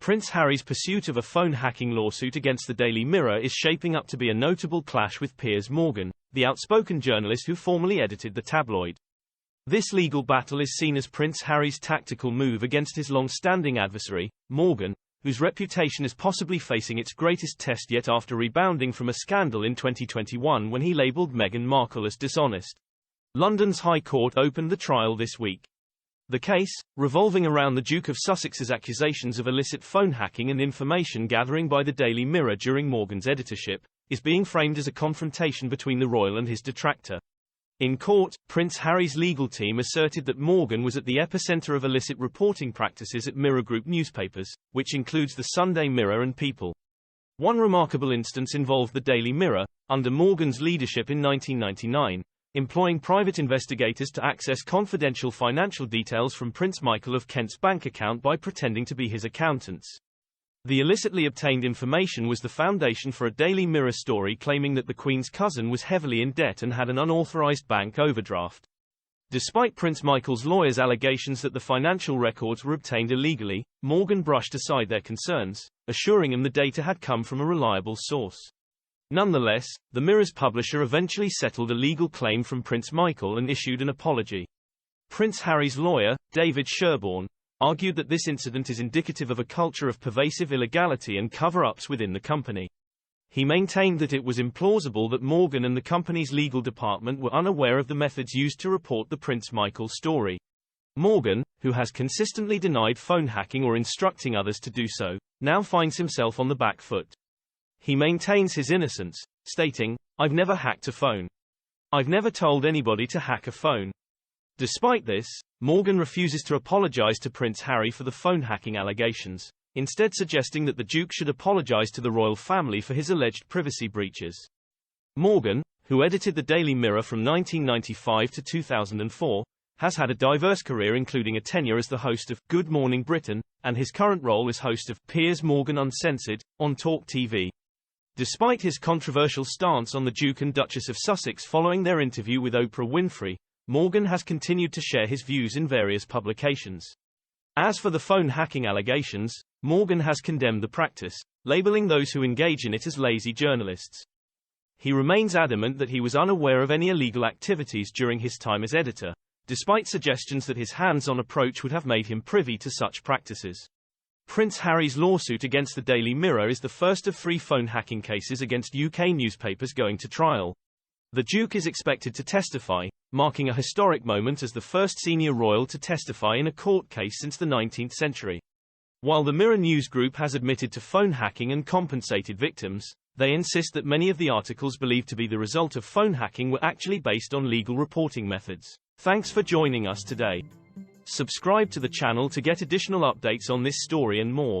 Prince Harry's pursuit of a phone hacking lawsuit against the Daily Mirror is shaping up to be a notable clash with Piers Morgan, the outspoken journalist who formerly edited the tabloid. This legal battle is seen as Prince Harry's tactical move against his long-standing adversary, Morgan, whose reputation is possibly facing its greatest test yet after rebounding from a scandal in 2021 when he labelled Meghan Markle as dishonest. London's High Court opened the trial this week. The case, revolving around the Duke of Sussex's accusations of illicit phone hacking and information gathering by the Daily Mirror during Morgan's editorship, is being framed as a confrontation between the royal and his detractor. In court, Prince Harry's legal team asserted that Morgan was at the epicenter of illicit reporting practices at Mirror Group newspapers, which includes the Sunday Mirror and People. One remarkable instance involved the Daily Mirror, under Morgan's leadership in 1999, employing private investigators to access confidential financial details from Prince Michael of Kent's bank account by pretending to be his accountants. The illicitly obtained information was the foundation for a Daily Mirror story claiming that the Queen's cousin was heavily in debt and had an unauthorized bank overdraft. Despite Prince Michael's lawyers' allegations that the financial records were obtained illegally, Morgan brushed aside their concerns, assuring him the data had come from a reliable source. Nonetheless, the Mirror's publisher eventually settled a legal claim from Prince Michael and issued an apology. Prince Harry's lawyer, David Sherborne, argued that this incident is indicative of a culture of pervasive illegality and cover-ups within the company. He maintained that it was implausible that Morgan and the company's legal department were unaware of the methods used to report the Prince Michael story. Morgan, who has consistently denied phone hacking or instructing others to do so, now finds himself on the back foot. He maintains his innocence, stating, "I've never hacked a phone. I've never told anybody to hack a phone." Despite this, Morgan refuses to apologize to Prince Harry for the phone hacking allegations, instead suggesting that the Duke should apologize to the royal family for his alleged privacy breaches. Morgan, who edited the Daily Mirror from 1995 to 2004, has had a diverse career including a tenure as the host of Good Morning Britain, and his current role as host of Piers Morgan Uncensored, on Talk TV. Despite his controversial stance on the Duke and Duchess of Sussex following their interview with Oprah Winfrey, Morgan has continued to share his views in various publications. As for the phone hacking allegations, Morgan has condemned the practice, labeling those who engage in it as lazy journalists. He remains adamant that he was unaware of any illegal activities during his time as editor, despite suggestions that his hands-on approach would have made him privy to such practices. Prince Harry's lawsuit against the Daily Mirror is the first of 3 phone hacking cases against UK newspapers going to trial. The Duke is expected to testify, marking a historic moment as the first senior royal to testify in a court case since the 19th century. While the Mirror News Group has admitted to phone hacking and compensated victims, they insist that many of the articles believed to be the result of phone hacking were actually based on legal reporting methods. Thanks for joining us today. Subscribe to the channel to get additional updates on this story and more.